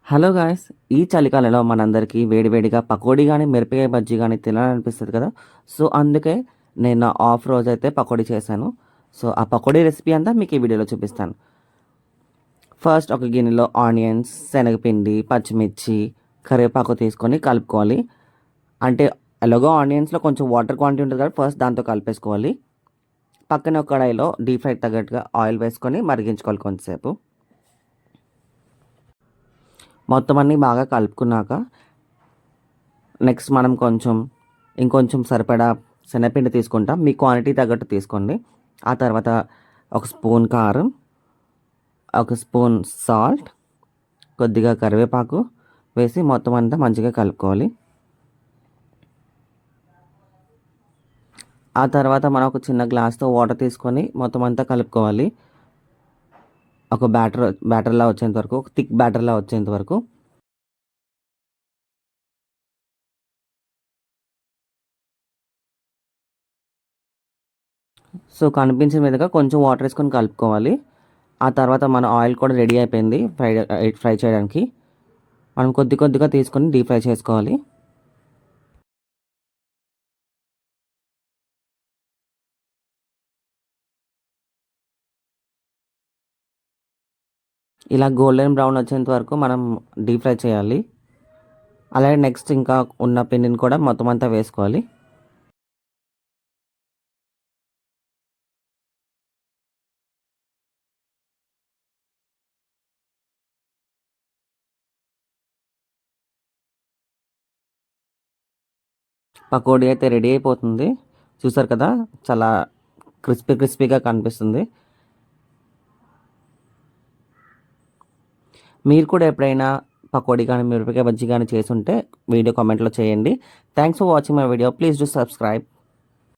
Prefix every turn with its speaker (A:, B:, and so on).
A: Hello guys! ఈ చలికాలంలో మనందరికీ వేడివేడిగా పకోడీ గానీ, మిరపకాయ బజ్జీ గానీ తినాలనిపిస్తది కదా! సో, అందుకే నేను నా ఆఫ్ రోజైతే పకోడీ చేశాను. సో, ఆ పకోడీ రెసిపీ అంతా మీకు ఈ వీడియోలో చూపిస్తాను. ఫస్ట్ ఒక గిన్నెలో ఆనియన్స్, శనగపిండి, పచ్చిమిర్చి, కరివేపాకు తీసుకొని కలుపుకోవాలి. అంటే ఎలాగో ఆనియన్స్‌లో కొంచెం వాటర్ క్వాంటిటీ ఉంటది కాబట్టి ఫస్ట్ దాంతో కలిపేసుకోవాలి. పక్కన ఒక కడాయిలో డీప్ ఫ్రైకి తగ్గట్టుగా ఆయిల్ వేసుకొని మరిగించుకోవాలి కొంతసేపు. మొత్తం అన్నీ బాగా కలుపుకున్నాక నెక్స్ట్ మనం ఇంకొంచెం సరిపడా శనగపిండి తీసుకుంటాం. మీ క్వాంటిటీ తగ్గట్టు తీసుకోండి. ఆ తర్వాత ఒక స్పూన్ కారం, ఒక స్పూన్ సాల్ట్, కొద్దిగా కరివేపాకు వేసి మొత్తం అంతా మంచిగా కలుపుకోవాలి. ఆ తర్వాత మనం ఒక చిన్న గ్లాస్‌తో వాటర్ తీసుకొని మొత్తం అంతా కలుపుకోవాలి. ఒక బ్యాటర్‌లా వచ్చేంత వరకు, ఒక థిక్ బ్యాటర్‌లా వచ్చేంత వరకు. సో, కనిపించిన విధంగా కొంచెం వాటర్ వేసుకొని కలుపుకోవాలి. ఆ తర్వాత మన ఆయిల్ కూడా రెడీ అయిపోయింది ఫ్రై చేయడానికి. మనం కొద్దిగా తీసుకొని డీప్ ఫ్రై చేసుకోవాలి. ఇలా గోల్డెన్ బ్రౌన్ వచ్చేంత వరకు మనం డీప్ ఫ్రై చేయాలి. అలాగే నెక్స్ట్ ఇంకా ఉన్న పిండిని కూడా మొత్తం అంతా వేసుకోవాలి. పకోడీ అయితే రెడీ అయిపోతుంది. చూసారు కదా! చాలా క్రిస్పీగా కనిపిస్తుంది. మీరు కూడా ఎప్పుడైనా పకోడీ కానీ, మిరపకాయ బజ్జీ కానీ చేసుంటే వీడియో కామెంట్‌లో చేయండి. Thanks for watching my video. Please do subscribe.